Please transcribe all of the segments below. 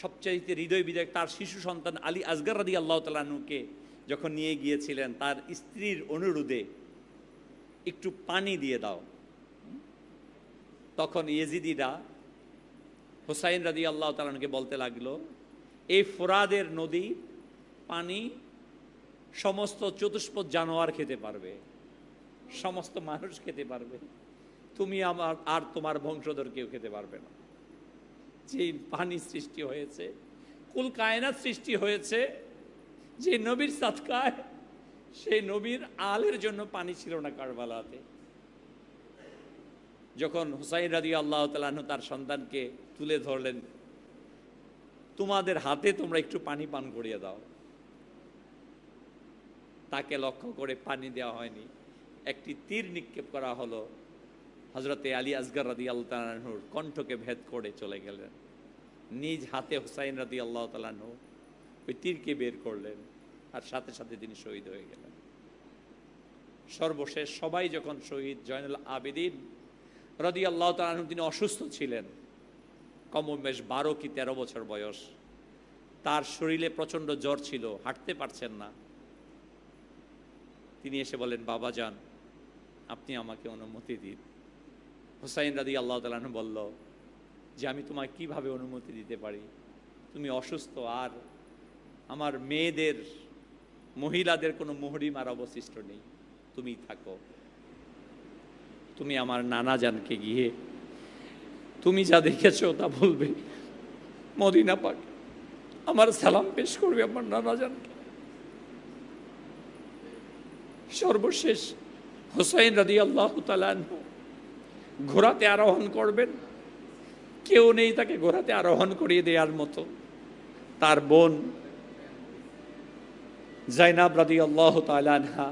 সবচাইতে হৃদয় বিদারক তার শিশু সন্তান আলী আসগর রাদিয়াল্লাহু তাআলা আনহুকে যখন নিয়ে গিয়েছিলেন তার স্ত্রীর অনুরোধে, একটু পানি দিয়ে দাও, তখন ইয়েজিদিরা হুসাইন রাদিয়াল্লাহু তাআলা আনহুকে বলতে লাগলো, এই ফোরাদের নদী পানি সমস্ত চতুষ্পদ জানোয়ার খেতে পারবে, সমস্ত মানুষ খেতে পারবে, তুমি আমার আর তোমার বংশধর কেউ খেতে পারবে না। যে পানি সৃষ্টি হয়েছে, কুল কায়নাত সৃষ্টি হয়েছে যে নবীর সাদকায়, সেই নবীর আলের জন্য পানি ছিল না কারবালাতে। যখন হুসাইন রাদিয়াল্লাহু তাআলা আনহু তার সন্তানকে তুলে ধরলেন, তোমাদের হাতে তোমরা একটু পানি পান করিয়ে দাও, তাকে লক্ষ্য করে পানি দেওয়া হয়নি, একটি তীর নিক্ষেপ করা হলো, হযরতে আলী আসগর রাদিয়াল্লাহু তাআলা আনহুর কণ্ঠকে ভেদ করে চলে গেলেন। নিজ হাতে হুসাইন রাদিয়াল্লাহু তাআলা আনহু ওই তীরকে বের করলেন, আর সাথে সাথে তিনি শহীদ হয়ে গেলেন। সর্বশেষ সবাই যখন শহীদ, জয়নুল আবেদিন রাদিয়াল্লাহু তাআলা আনহু তিনি অসুস্থ ছিলেন, কমবেশ 12 কি 13 বছর বয়স, তার শরীরে প্রচণ্ড জ্বর ছিল, হাঁটতে পারছেন না। তিনি এসে বলেন, বাবা যান, আপনি আমাকে অনুমতি দিন। হুসাইন রাদিয়াল্লাহু তাআলা আনহু বলল যে আমি তোমাকে কিভাবে অনুমতি দিতে পারি, তুমি অসুস্থ, আর আমার মেয়েদের, মহিলাদের কোনো মুহরিম আর অবশিষ্ট নেই, তুমি থাকো, তুমি আমার নানা জানকে গিয়ে তুমি যা দেখেছো তা বলবে, মদিনা পাক আমার সালাম পেশ করবে আমার নানা জানকে। সর্বশেষ হুসাইন রাদিয়াল্লাহু তাআলা আনহু ঘোড়াতে আরোহণ করবেন, কেউ নেই তাকে ঘোড়াতে আরোহণ করিয়ে দেওয়ার মতো। তার বোন জাইনাব রাদিয়াল্লাহু তাআলা আনহা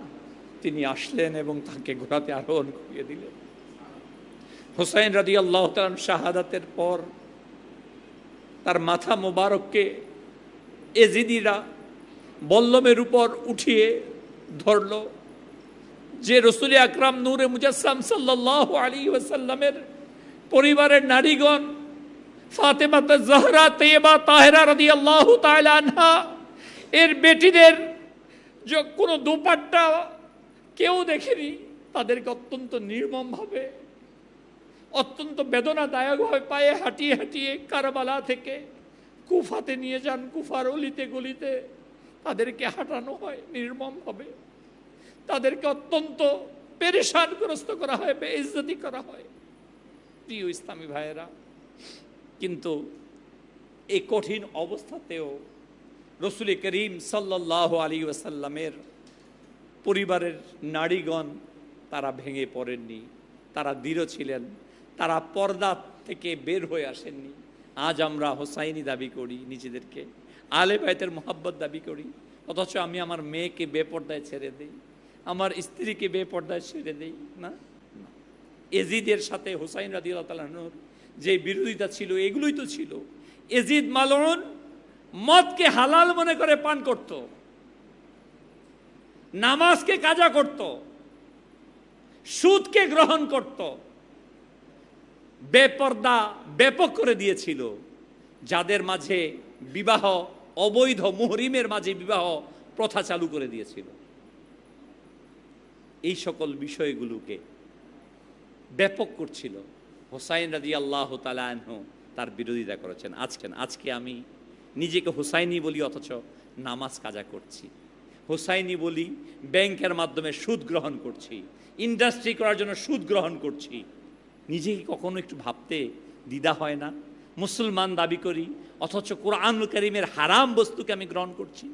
তিনি আসলেন এবং তাকে ঘোড়াতে আরোহণ করিয়ে দিলেন। হুসাইন রাদিয়াল্লাহু তাআলা শাহাদাতের পর তার মাথা মোবারককে এজিদিরা বল্লমের উপর উঠিয়ে ধরল, যে রাসূল আকরাম নূরে মুজাসসাম সাল্লাল্লাহু আলাইহি ওয়াসাল্লামের পরিবারের নারীগণ, ফাতেমা জাহরা তাইয়্যিবা তাহেরা রাদিয়াল্লাহু তাআলা আনহা এর বেটিদের যে কোনো দোপাট্টা কেউ দেখেনি, তাদেরকে অত্যন্ত নির্মমভাবে, অত্যন্ত বেদনাদায়কভাবে পায়ে হাঁটিয়ে হাঁটিয়ে কারবালা থেকে কুফাতে নিয়ে যান, কুফার অলিতে গলিতে তাদেরকে হাঁটানো হয় নির্মমভাবে, তাদেরকে অত্যন্ত পেরেশানগ্রস্ত করা হয়, বেইজ্জতি করা হয়। প্রিয় ইসলামী ভাইয়েরা, কিন্তু এই কঠিন অবস্থাতেও রাসূল করিম সাল্লাল্লাহু আলাইহি ওয়াসাল্লামের পরিবারের নারীগণ তারা ভেঙে পড়েননি, তারা দৃঢ় ছিলেন, তারা পর্দা থেকে বের হয়ে আসেননি। আজ আমরা হোসাইনি দাবি করি নিজেদেরকে, আলে বাইতের মোহাব্বত দাবি করি, অথচ আমি আমার মেয়েকে বেপর্দায় ছেড়ে দিই, আমার স্ত্রীকে বেপর্দায় ছেড়ে দিই না। এজিদের সাথে হুসাইন রাদিয়াল্লাহু তাআলা আনহুর যে বিরোধিতা ছিল, এগুলোই তো ছিল। এজিদ মালউন মদকে হালাল মনে করে পান করত, নামাজকে কাজা করত, সুদকে গ্রহণ করত, বেপর্দা ব্যাপক করে দিয়েছিল। যাদের মাঝে বিবাহ অবৈধ, মুহরিমের মাঝে বিবাহ প্রথা চালু করে দিয়েছিল। এই সকল বিষয়গুলোকে ব্যাপক করছিল। হুসাইন রাদিয়াল্লাহু তাআলা আনহু তার বিরোধিতা করেছেন। আজকে আমি নিজেকে হুসাইনি বলি, অথচ নামাজ কাজা করছি। হুসাইনি বলি, ব্যাংকের মাধ্যমে সুদ গ্রহণ করছি, ইন্ডাস্ট্রি করার জন্য সুদ গ্রহণ করছি। নিজেকে কখনো একটু ভাবতে দ্বিধা হয় না? মুসলমান দাবি করি, অথচ কোরআনুল কারীমের হারাম বস্তুকে আমি গ্রহণ করছি।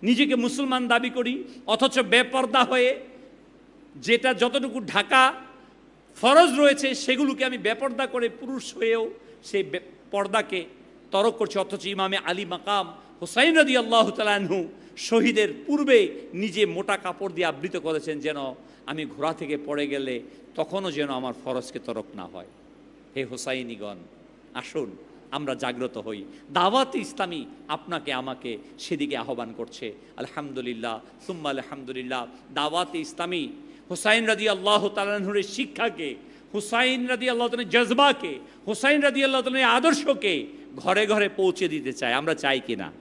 নিজেকে মুসলমান দাবি করি, অথচ বেপর্দা হয়ে যেটা যতটুকু ঢাকা ফরজ রয়েছে সেগুলোকে আমি বেপর্দা করে পুরুষ হয়েও সেই পর্দাকে তরক করছি। অথচ ইমামে আলী মাকাম হুসাইন রাদিয়াল্লাহু তাআলা আনহু শহীদের পূর্বে নিজে মোটা কাপড় দিয়ে আবৃত করেছেন, যেন আমি ঘোড়া থেকে পড়ে গেলে তখনও যেন আমার ফরজকে তরক না হয়। হে হুসাইনিগণ, আসুন আমরা জাগ্রত হই। দাওয়াতে ইসলামী আপনাকে আমাকে সেদিকে আহ্বান করছে। আলহামদুলিল্লাহ সুম্মা আলহামদুলিল্লাহ। দাওয়াতে ইসলামী হুসাইন রাদিয়াল্লাহু তাআলা আনহুর শিক্ষাকে, হুসাইন রাদিয়াল্লাহু তাআলার জজবাকে, হুসাইন রাদিয়াল্লাহু তাআলার আদর্শকে ঘরে ঘরে পৌঁছে দিতে চায়, আমরা চাই কিনা?